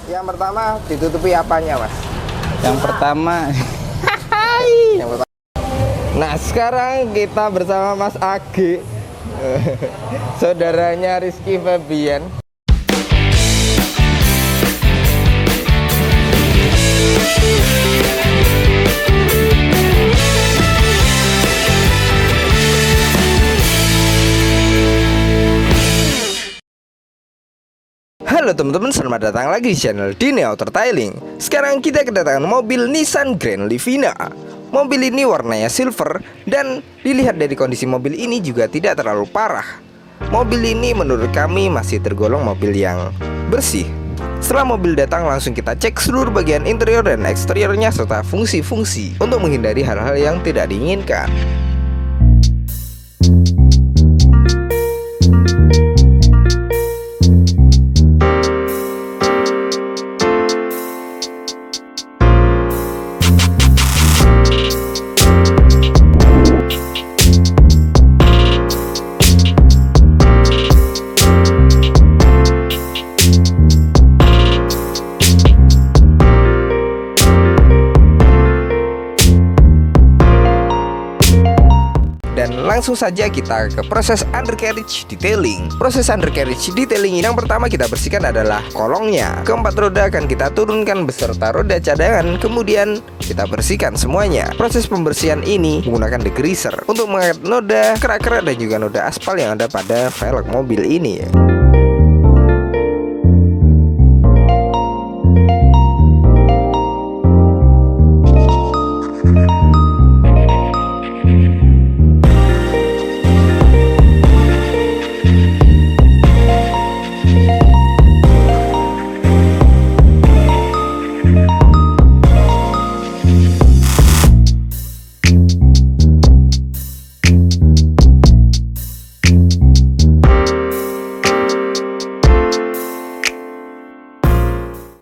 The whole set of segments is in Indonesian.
Yang pertama ditutupi apanya, Mas? Yang pertama Yang pertama. Nah, sekarang kita bersama Mas Age, saudaranya Rizky Febian. Halo teman-teman, selamat datang lagi di channel Dini Auto Detailing. Sekarang kita kedatangan mobil Nissan Grand Livina. Mobil ini warnanya silver dan dilihat dari kondisi mobil ini juga tidak terlalu parah. Mobil ini menurut kami masih tergolong mobil yang bersih. Setelah mobil datang, langsung kita cek seluruh bagian interior dan eksteriornya serta fungsi-fungsi untuk menghindari hal-hal yang tidak diinginkan. Dan langsung saja kita ke proses undercarriage detailing. Proses undercarriage detailing ini yang pertama kita bersihkan adalah kolongnya. Keempat roda akan kita turunkan beserta roda cadangan, kemudian kita bersihkan semuanya. Proses pembersihan ini menggunakan degreaser untuk mengangkat noda, kerak-kerak dan juga noda aspal yang ada pada velg mobil ini.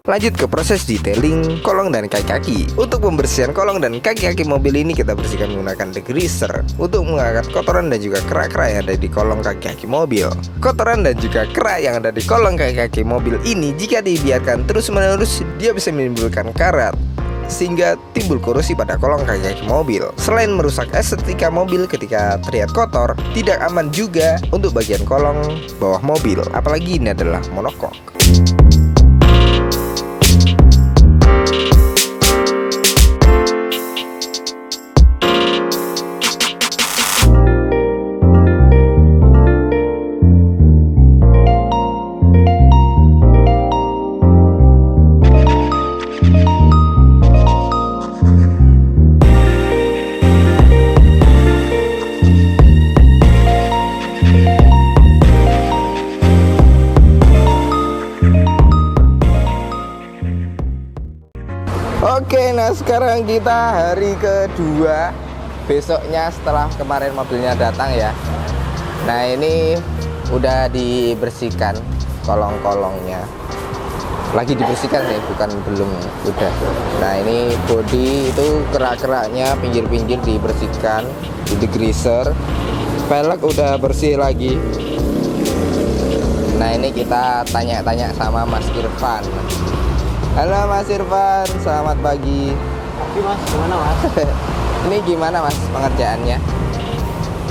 Lanjut ke proses detailing kolong dan kaki-kaki. Untuk pembersihan kolong dan kaki-kaki mobil ini kita bersihkan menggunakan degreaser untuk mengangkat kotoran dan juga kerak-kerak yang ada di kolong kaki-kaki mobil. Kotoran dan juga kerak yang ada di kolong kaki-kaki mobil ini jika dibiarkan terus-menerus dia bisa menimbulkan karat sehingga timbul korosi pada kolong kaki-kaki mobil. Selain merusak estetika mobil ketika terlihat kotor, tidak aman juga untuk bagian kolong bawah mobil, apalagi ini adalah monokok. Oke, nah sekarang kita hari kedua, besoknya setelah kemarin mobilnya datang ya. Nah ini udah dibersihkan kolong-kolongnya. Lagi dibersihkan ya, bukan belum, udah. Nah ini bodi itu kerak-keraknya, pinggir-pinggir dibersihkan, di degreaser. Velg udah bersih lagi. Nah ini kita tanya-tanya sama Mas Irfan. Halo Mas Irfan, selamat pagi. Pagi Mas, gimana Mas? Ini gimana Mas pengerjaannya?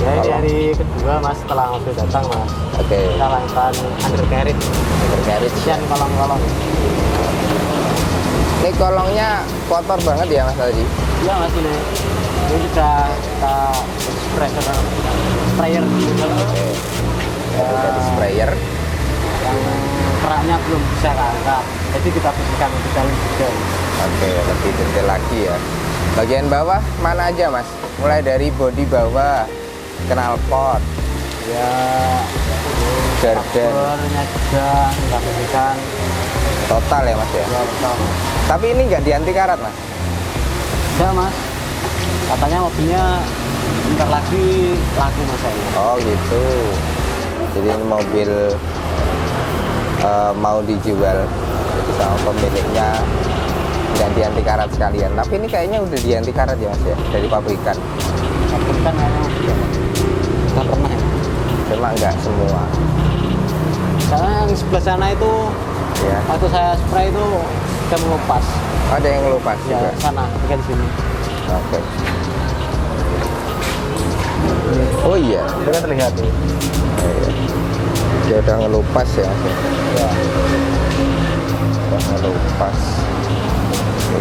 Ya ini hari kedua Mas setelah mobil datang Mas. Oke. Kita lakukan undercarriage. Undercarriage. Isian kolong-kolong. Ini kolongnya kotor banget ya Mas tadi? Iya Mas ini. Ini sudah kita sprayer. Oke. Dari sprayer. Yang keraknya belum bisa angkat. Jadi kita bersihkan lebih dalam juga. Oke, lebih detail lagi ya. Bagian bawah mana aja Mas? Mulai dari bodi bawah, knalpot, Ya. garden, Covernya juga kita bersihkan. total ya Mas ya. Ya betul. Tapi ini nggak dianti karat Mas? Ya Mas. Katanya mobilnya bentar lagi laku Mas ini. Oh gitu. Jadi ini mobil mau dijual, jadi sama pemiliknya nggak dianti karat sekalian. Tapi ini kayaknya udah dianti karat ya Mas ya, dari pabrikan. Pabrikan kayaknya nggak pernah ya. Cuma nggak semua. Karena yang sebelah sana itu Ya. Waktu saya spray itu udah melupas. Ada yang ngelupas Ya, juga. sana, bagian sini. Oke. Oh iya. Itu kan terlihat nih. Dia udah ngelupas ya Mas. Ya. Udah ngelupas.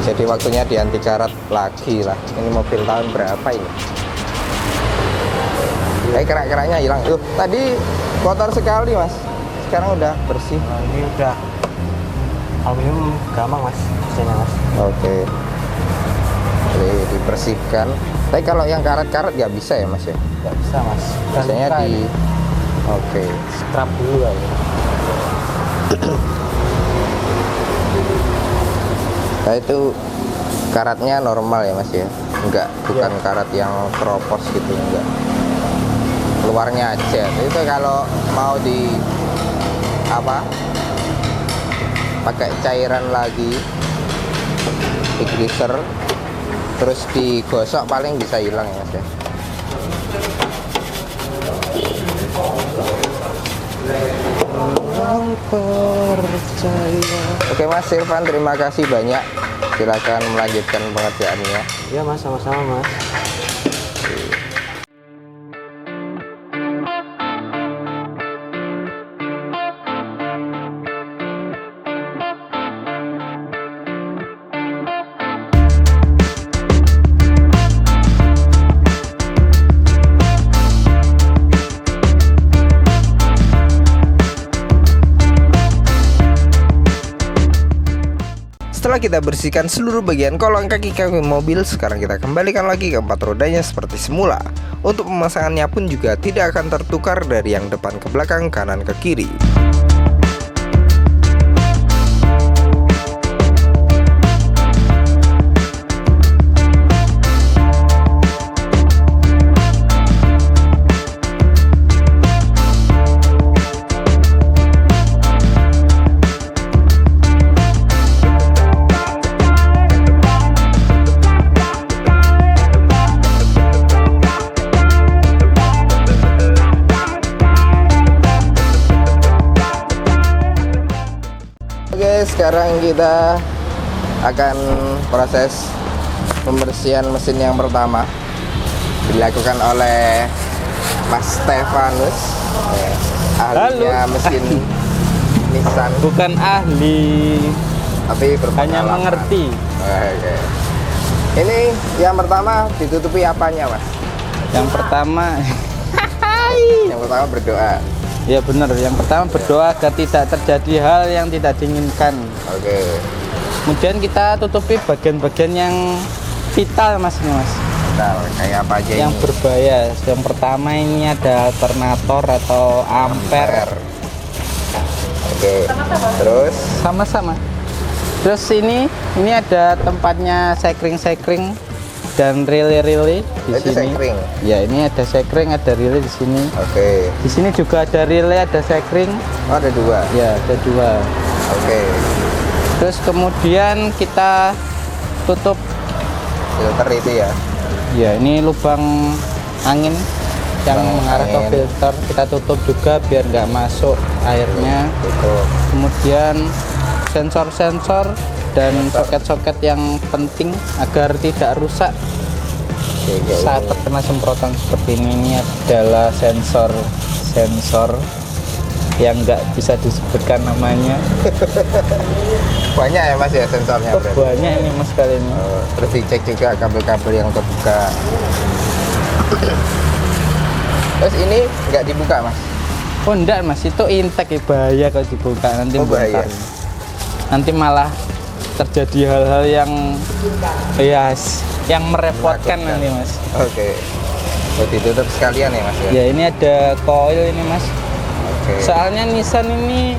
Jadi waktunya dianti karat lagi lah. Ini mobil tahun berapa ini? Kerak-keraknya hilang. Tadi kotor sekali Mas. Sekarang udah bersih. Nah, ini udah aluminium gampang Mas, biasanya Mas. Oke. Jadi dibersihkan. Tapi kalau yang karat-karat nggak bisa ya Mas ya? Nggak bisa Mas. Biasanya Buka di. ini. Oke. Scrub dulu ya. Nah itu karatnya normal ya Mas ya? Enggak, bukan karat yang keropos gitu, enggak. Luarnya aja. Itu kalau mau di apa? Pakai cairan lagi, degreaser, terus digosok paling bisa hilang ya Mas ya. Oke Mas Irfan, terima kasih banyak. Silakan melanjutkan pengerjaannya. Iya Mas, sama-sama Mas. Setelah kita bersihkan seluruh bagian kolong kaki-kaki mobil, sekarang kita kembalikan lagi ke 4 rodanya seperti semula. Untuk pemasangannya pun juga tidak akan tertukar dari yang depan ke belakang, kanan ke kiri. Oke, sekarang kita akan proses pembersihan mesin yang pertama, dilakukan oleh Mas Stefanus, ahlinya mesin Nissan, Bukan ahli, tapi berpengalaman. hanya mengerti. Oke. Ini yang pertama ditutupi apanya Mas? Yang pertama, Yang pertama berdoa. ya benar. Yang pertama berdoa agar tidak terjadi hal yang tidak diinginkan. Oke. Kemudian kita tutupi bagian-bagian yang vital Mas ini Mas. Nah, kayak apa aja Yang ini? berbahaya. Yang pertama ini ada alternator atau ampere. Oke. Terus Sama-sama. Terus ini ada tempatnya sekring dan relay di itu sini. sekring. Ya, ini ada sekring, ada relay di sini. Oke. Di sini juga ada relay, ada sekring. Oh, ada dua. Ya, ada dua. Oke. Terus kemudian kita tutup. Filter itu ya. Ya, ini lubang angin yang Lubang mengarah ke angin. filter. Kita tutup juga biar nggak masuk airnya. Tutup. Kemudian sensor-sensor dan soket-soket yang penting agar tidak rusak Oke, kayak saat ini. terkena semprotan seperti ini adalah sensor yang nggak bisa disebutkan namanya. Banyak ya Mas ya sensornya berarti. Banyak ini Mas kali ini. Terus dicek juga kabel-kabel yang terbuka. Terus ini nggak dibuka Mas? Oh enggak Mas, itu intake, bahaya kalau dibuka nanti Oh, bahaya. bongkar. Nanti malah terjadi hal-hal yang yang merepotkan Menakutkan. nanti Mas. Oke. Oh, ditutup sekalian ya Mas ya? Ya ini ada coil ini Mas. Oke. Soalnya Nissan ini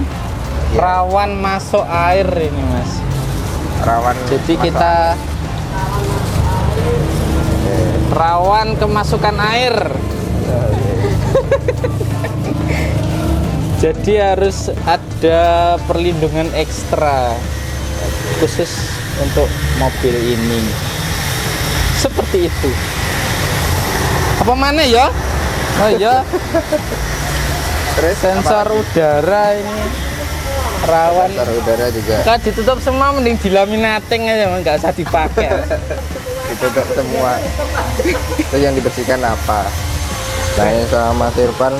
Iya. rawan masuk air ini Mas. Rawan. Jadi masuk kita rawan kemasukan air. Jadi harus ada perlindungan ekstra khusus untuk mobil ini. Seperti itu. Apa mana ya? Oh iya, Terus sensor apa lagi? udara ini rawan. Filter udara juga Kalau ditutup semua mending dilaminating aja, Mas, nggak usah dipakai. ditutup semua. Itu yang dibersihkan apa? Nah, ini sama Mas Irfan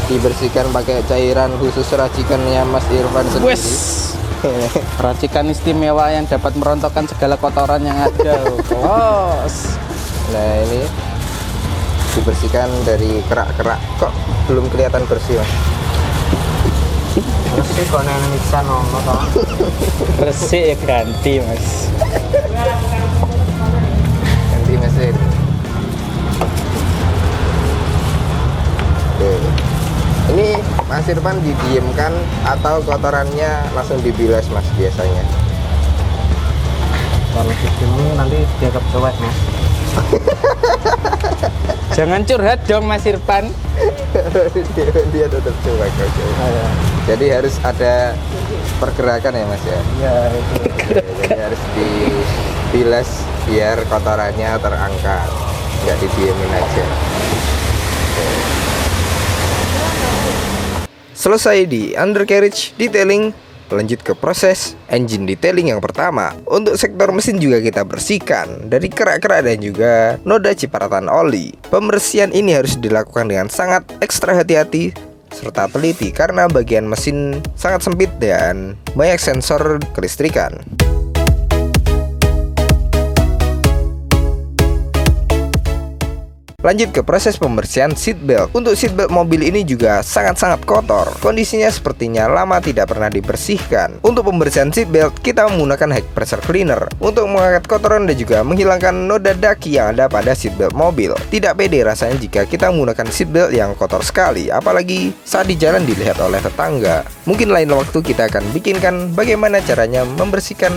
dibersihkan pakai cairan khusus racikannya Mas Irfan sendiri. Wes. Racikan istimewa yang dapat merontokkan segala kotoran yang ada. Bos. Nah, ini dibersihkan dari kerak-kerak. Kok belum kelihatan bersih, Mas? Bersih kok nang mixan ono to. Resik ya ganti, Mas. Ganti mesin. Oke. Ini Mas Irfan didiamkan atau kotorannya langsung dibilas, Mas, biasanya? Kalau ini nanti dianggap cuek, Mas. Jangan curhat dong, Mas Irfan. dia tetap cuek. Oke. Jadi harus ada pergerakan ya, Mas ya? Iya, itu. Jadi harus dibilas biar kotorannya terangkat, nggak didiemin aja. Selesai di undercarriage detailing, lanjut ke proses engine detailing yang pertama. Untuk sektor mesin juga kita bersihkan dari kerak-kerak dan juga noda cipratan oli. Pembersihan ini harus dilakukan dengan sangat ekstra hati-hati serta teliti karena bagian mesin sangat sempit dan banyak sensor kelistrikan. Lanjut ke proses pembersihan seatbelt. Untuk seatbelt mobil ini juga sangat-sangat kotor. Kondisinya sepertinya lama tidak pernah dibersihkan. Untuk pembersihan seatbelt, kita menggunakan high pressure cleaner untuk mengangkat kotoran dan juga menghilangkan noda daki yang ada pada seatbelt mobil. Tidak pede rasanya jika kita menggunakan seatbelt yang kotor sekali, apalagi saat di jalan dilihat oleh tetangga. Mungkin lain waktu kita akan bikinkan bagaimana caranya membersihkan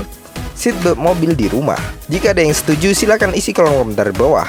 seatbelt mobil di rumah. Jika ada yang setuju, silahkan isi kolom komentar di bawah.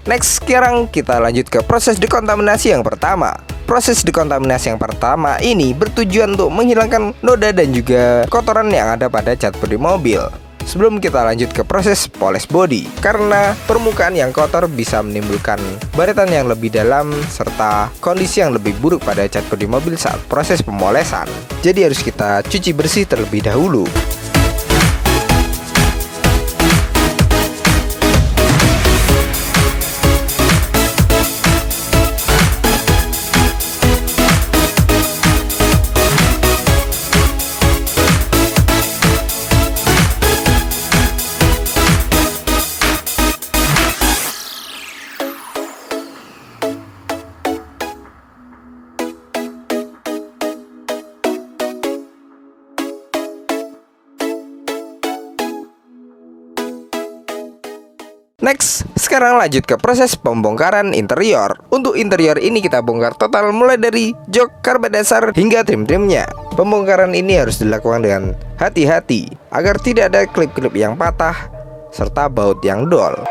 Next, sekarang kita lanjut ke proses dekontaminasi yang pertama. Proses dekontaminasi yang pertama ini bertujuan untuk menghilangkan noda dan juga kotoran yang ada pada cat bodi mobil. Sebelum kita lanjut ke proses poles body, karena permukaan yang kotor bisa menimbulkan baretan yang lebih dalam serta kondisi yang lebih buruk pada cat bodi mobil saat proses pemolesan. Jadi harus kita cuci bersih terlebih dahulu. Next, sekarang lanjut ke proses pembongkaran interior. Untuk interior ini kita bongkar total mulai dari jok, karpet dasar hingga trim-trimnya. Pembongkaran ini harus dilakukan dengan hati-hati agar tidak ada klip-klip yang patah serta baut yang dol.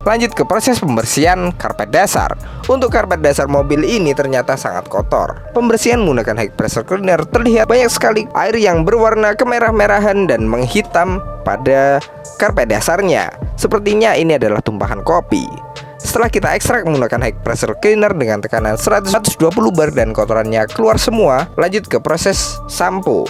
Lanjut ke proses pembersihan karpet dasar. Untuk karpet dasar mobil ini ternyata sangat kotor. Pembersihan menggunakan high pressure cleaner terlihat banyak sekali air yang berwarna kemerah-merahan dan menghitam pada karpet dasarnya. Sepertinya ini adalah tumpahan kopi. Setelah kita ekstrak menggunakan high pressure cleaner dengan tekanan 120 bar dan kotorannya keluar semua, lanjut ke proses sampo.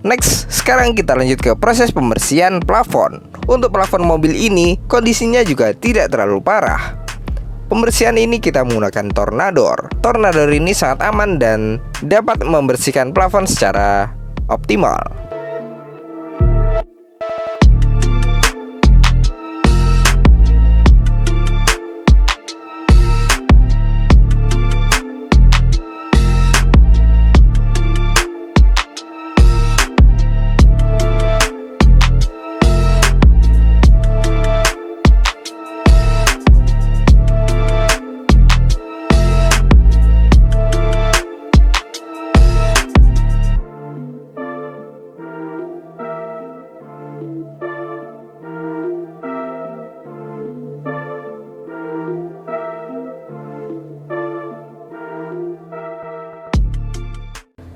Next, sekarang kita lanjut ke proses pembersihan plafon. Untuk plafon mobil ini, kondisinya juga tidak terlalu parah. Pembersihan ini kita menggunakan Tornador. Tornador ini sangat aman dan dapat membersihkan plafon secara optimal.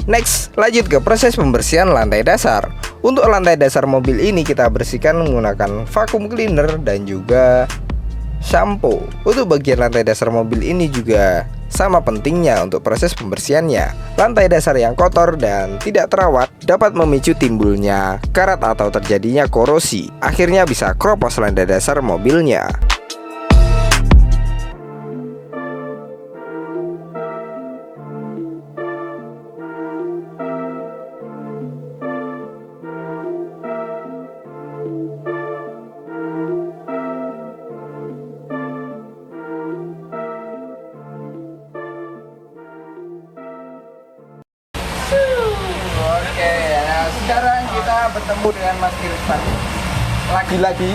Next, lanjut ke proses pembersihan lantai dasar. Untuk lantai dasar mobil ini kita bersihkan menggunakan vacuum cleaner dan juga shampoo. Untuk bagian lantai dasar mobil ini juga sama pentingnya untuk proses pembersihannya. Lantai dasar yang kotor dan tidak terawat dapat memicu timbulnya karat atau terjadinya korosi. Akhirnya bisa keropos lantai dasar mobilnya. Oke, nah sekarang kita bertemu dengan Mas Irfan. Lagi-lagi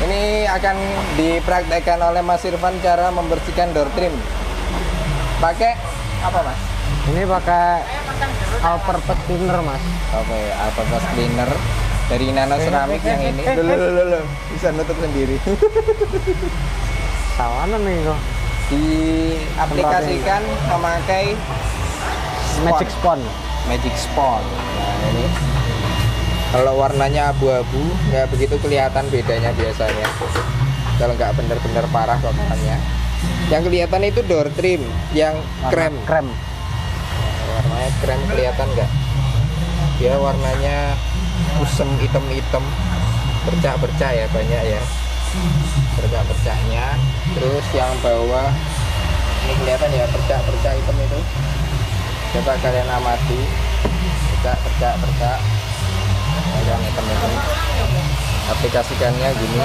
ini akan dipraktekkan oleh Mas Irfan cara membersihkan door trim. Pakai apa, Mas? Ini pakai all purpose cleaner, Mas. Oke, all-purpose cleaner dari Nano Ceramic yang ini. Loh, bisa nutup sendiri. Sawanan nih kok. Diaplikasikan memakai Magic Spon. Magic Spon. Nah, ini kalau warnanya abu-abu nggak begitu kelihatan bedanya biasanya. Kalau nggak bener-bener parah kotorannya. Yang kelihatan itu door trim yang krem. Krem. Warnanya krem kelihatan nggak? Dia warnanya kusem hitam-hitam, bercak-bercak ya banyak ya. Bercak-bercaknya. Terus yang bawah ini kelihatan ya bercak-bercak hitam itu. Coba kalian amati bercak. Yang hitam-hitam. Aplikasikannya gini.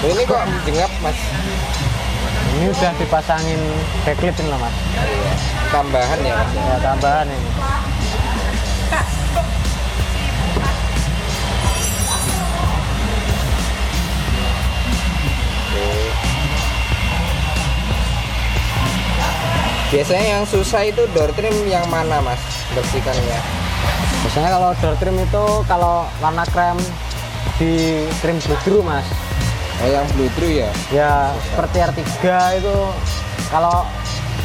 Ini kok jengap, Mas? Ini udah dipasangin backlit loh, Mas. Iya. Tambahan ya, Mas? Ya, tambahan ini. Biasanya yang susah itu door trim yang mana, Mas, bersihkannya? Biasanya kalau door trim itu kalau warna krem di trim bludru, Mas. Oh, yang bludru ya? Ya, seperti R3 itu kalau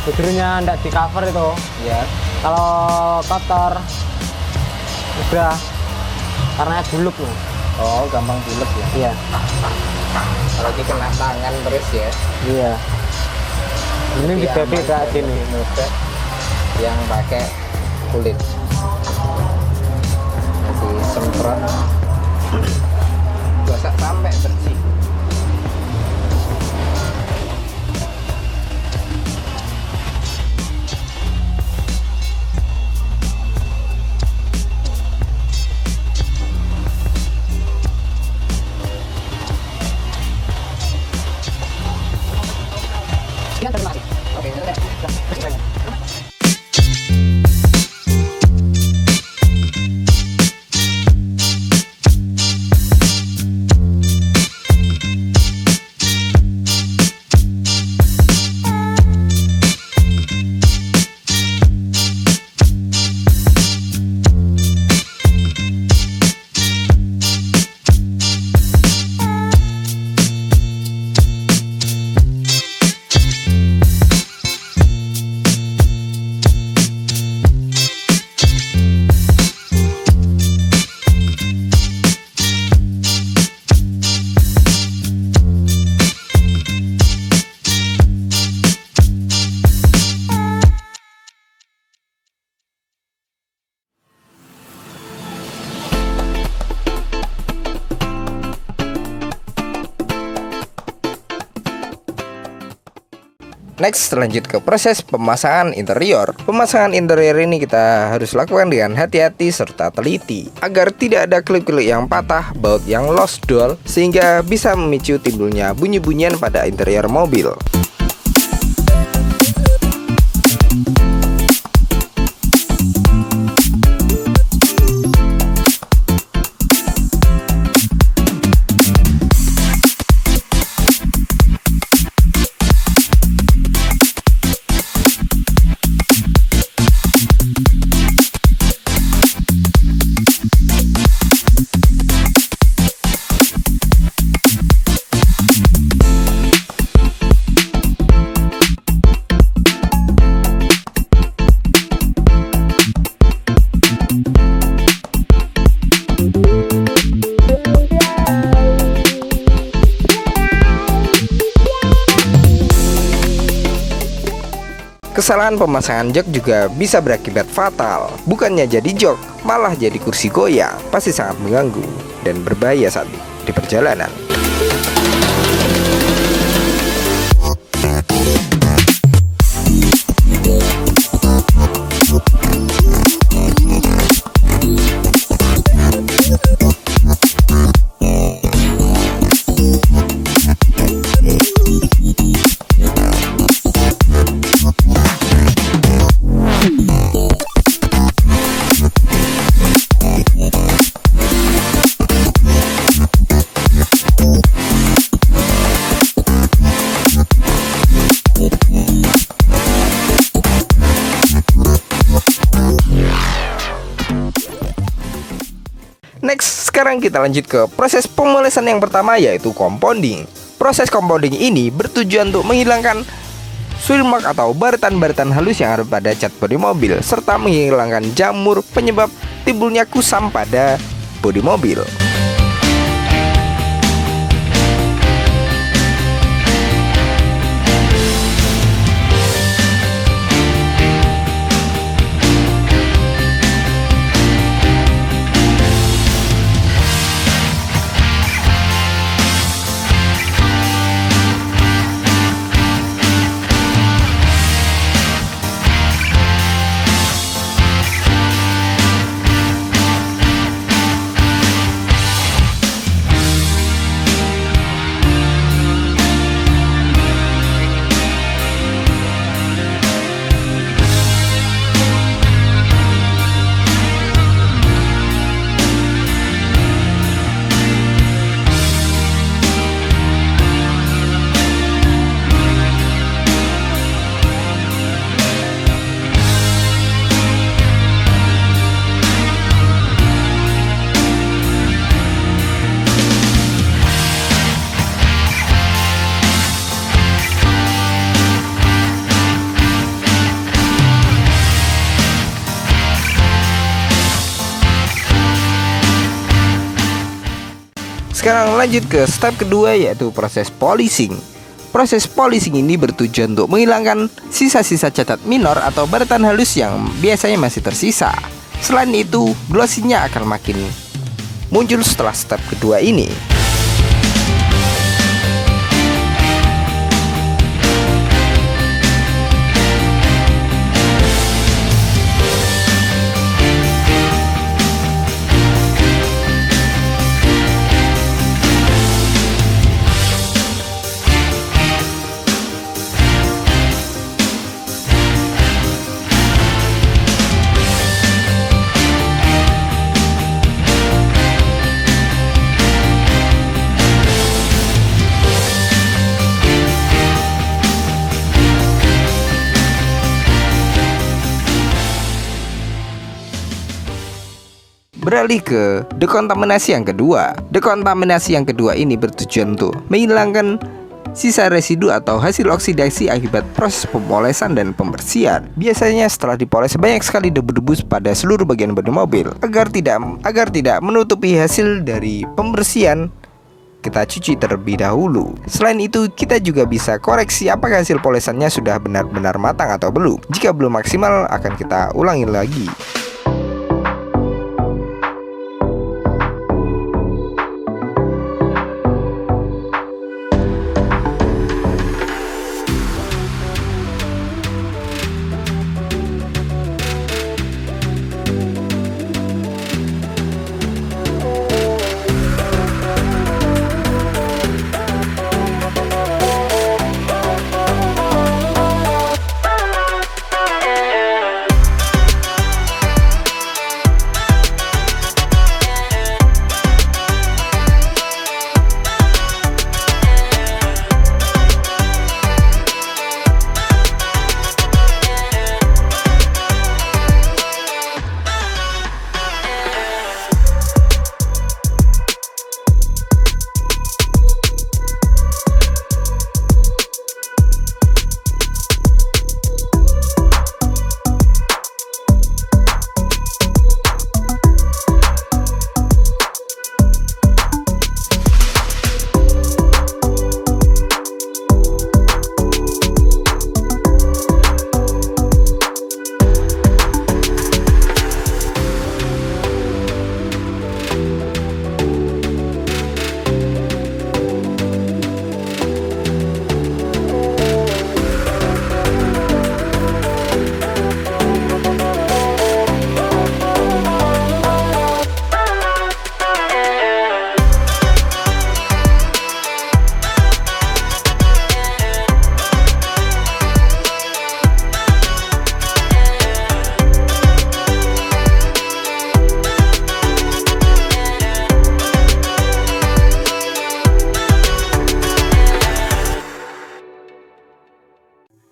bludrunya enggak di cover itu. Ya. Kalau kotor udah warnanya buluk loh. Oh, gampang bulet ya? Iya. Kalau kena tangan terus ya? Iya. Ini Lebih dibabi aman kayak ya, gini. lebih mudah yang pakai kulit. Nanti semprot gosok sampai bersih. Terima kasih. Oke, Next, lanjut ke proses pemasangan interior. Pemasangan interior ini kita harus lakukan dengan hati-hati serta teliti agar tidak ada klip-klip yang patah, baut yang lost doll, sehingga bisa memicu timbulnya bunyi-bunyian pada interior mobil. Kesalahan pemasangan jok juga bisa berakibat fatal. Bukannya jadi jok, malah jadi kursi goyang. Pasti sangat mengganggu dan berbahaya saat di perjalanan. Next, sekarang kita lanjut ke proses pemolesan yang pertama, yaitu compounding. Proses compounding ini bertujuan untuk menghilangkan swirl mark atau baratan-baratan halus yang ada pada cat bodi mobil, serta menghilangkan jamur penyebab timbulnya kusam pada bodi mobil. Sekarang lanjut ke step kedua, yaitu proses polishing. Proses polishing ini bertujuan untuk menghilangkan sisa-sisa cacat minor atau baratan halus yang biasanya masih tersisa. Selain itu, glossy-nya akan makin muncul setelah step kedua ini. Beralih ke dekontaminasi yang kedua. Dekontaminasi yang kedua ini bertujuan untuk menghilangkan sisa residu atau hasil oksidasi akibat proses pemolesan dan pembersihan. Biasanya setelah dipoles banyak sekali debu-debu pada seluruh bagian bodi mobil. Agar tidak menutupi hasil dari pembersihan, kita cuci terlebih dahulu. Selain itu, kita juga bisa koreksi apakah hasil polesannya sudah benar-benar matang atau belum. Jika belum maksimal, akan kita ulangi lagi.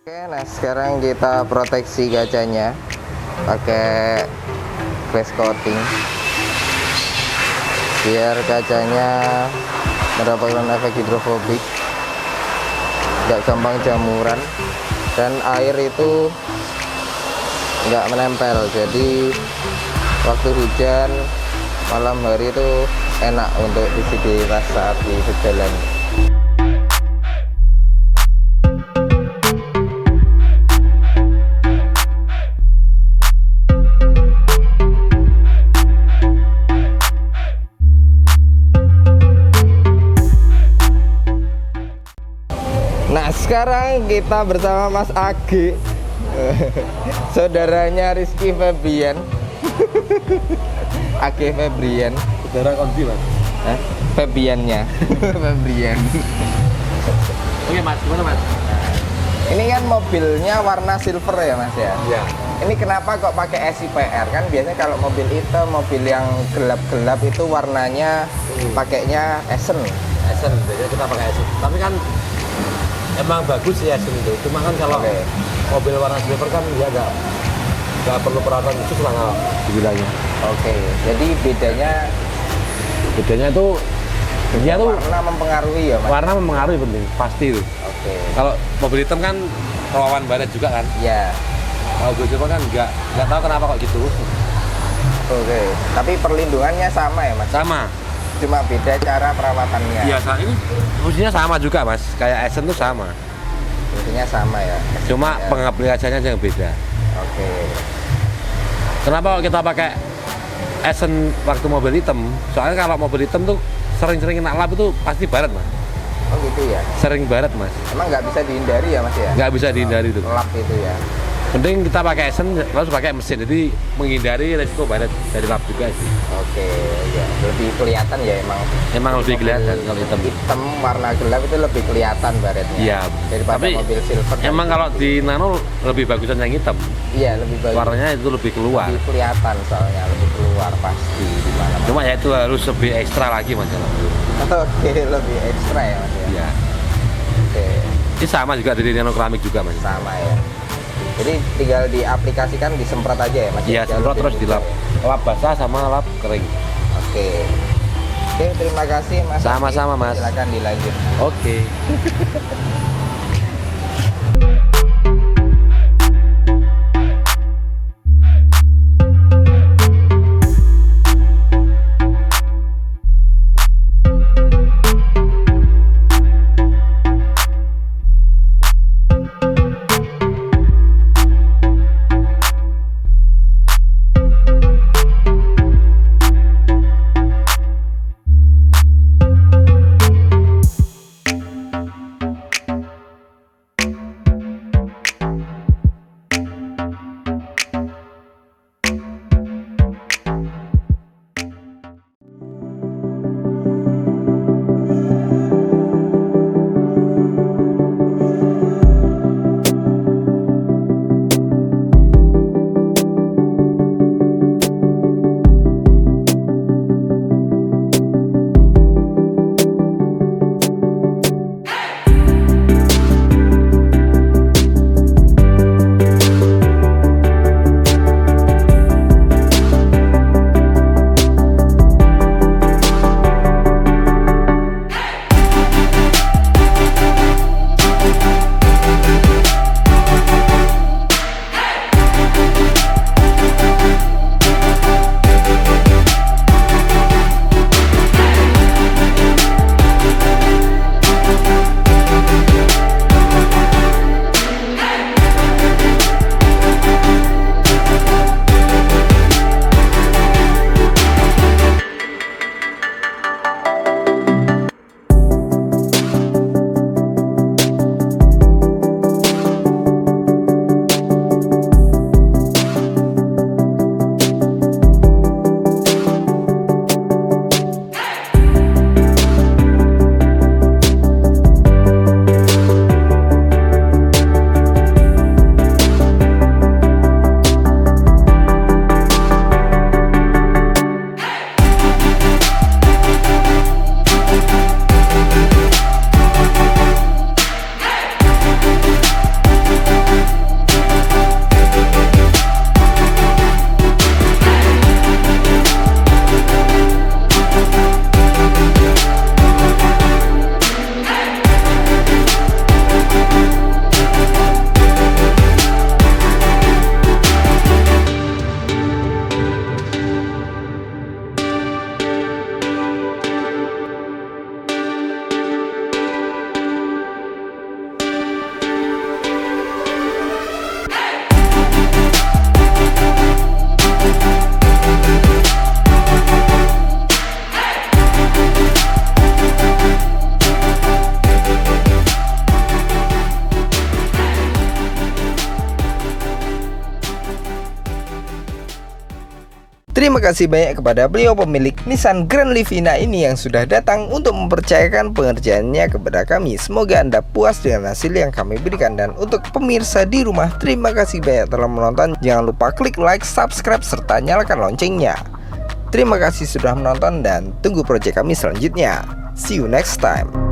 Oke, nah sekarang kita proteksi kacanya pakai glass coating biar kacanya mendapatkan efek hidrofobik, nggak gampang jamuran, dan air itu nggak menempel. Jadi waktu hujan malam hari itu enak untuk visibilitas saat di jalan. Nah sekarang kita bersama Mas Agi, saudaranya Rizky Febrian. Agi Febrian. Saudara konsi mas. Febriannya. Febrian. Oke mas, gimana mas? Ini kan mobilnya warna silver ya mas ya? Iya. Ini kenapa kok pakai SIPR? Kan biasanya kalau mobil hitam, mobil yang gelap-gelap itu warnanya pakainya Essen. Essen, biasanya kita pakai Essen. Tapi kan emang bagus sih Essen itu. Cuma kan kalau mobil warna silver kan dia nggak perlu perawatan khusus lah dibilangnya. Oke, jadi bedanya itu dia tuh warna mempengaruhi ya mas? warna mempengaruhi penting, pasti itu. Oke. Kalau mobil hitam kan rawan baret juga kan. Ya. Kalau mobil silver kan nggak tahu kenapa kok gitu. Oke. Tapi perlindungannya sama ya mas? Sama. Cuma beda cara perawatannya. Biasa ini fungsinya sama juga mas, kayak Essen tuh sama. Fungsinya sama ya. Cuma Ya. pengaplikasiannya aja yang beda. Oke. Kenapa kok kita pakai Essen waktu mobil hitam? Soalnya kalau mobil hitam tuh sering-sering kena lap itu pasti baret mas. Oh gitu ya. Sering baret mas. Emang nggak bisa dihindari ya mas ya? Nggak bisa dihindari itu. Lap itu ya. Penting kita pakai Essen harus pakai mesin, jadi menghindari resiko baret dari lap juga sih. Oke, ya. Lebih kelihatan ya emang. Emang lebih kelihatan kalau hitam. Hitam warna gelap itu lebih kelihatan baretnya. Iya. Daripada Tapi mobil silver. emang kalau di Nano lebih bagusan yang hitam. iya lebih bagus. Warnanya itu lebih keluar. Lebih kelihatan soalnya lebih keluar pasti di mana. Cuma ya itu harus lebih ekstra lagi mas. Oke, lebih ekstra ya mas ya. Iya. Oke, Ini sama juga dari Nano keramik juga mas. sama ya. Jadi tinggal diaplikasikan, disemprot aja ya mas. Iya, Jangan semprot terus dilap. Lap basah sama lap kering. Oke. Oke, terima kasih mas. Sama-sama, Mas. Silakan dilanjut. Oke. Terima kasih banyak kepada beliau pemilik Nissan Grand Livina ini yang sudah datang untuk mempercayakan pengerjaannya kepada kami. Semoga Anda puas dengan hasil yang kami berikan. Dan untuk pemirsa di rumah, terima kasih banyak telah menonton. Jangan lupa klik like, subscribe, serta nyalakan loncengnya. Terima kasih sudah menonton dan tunggu proyek kami selanjutnya. See you next time.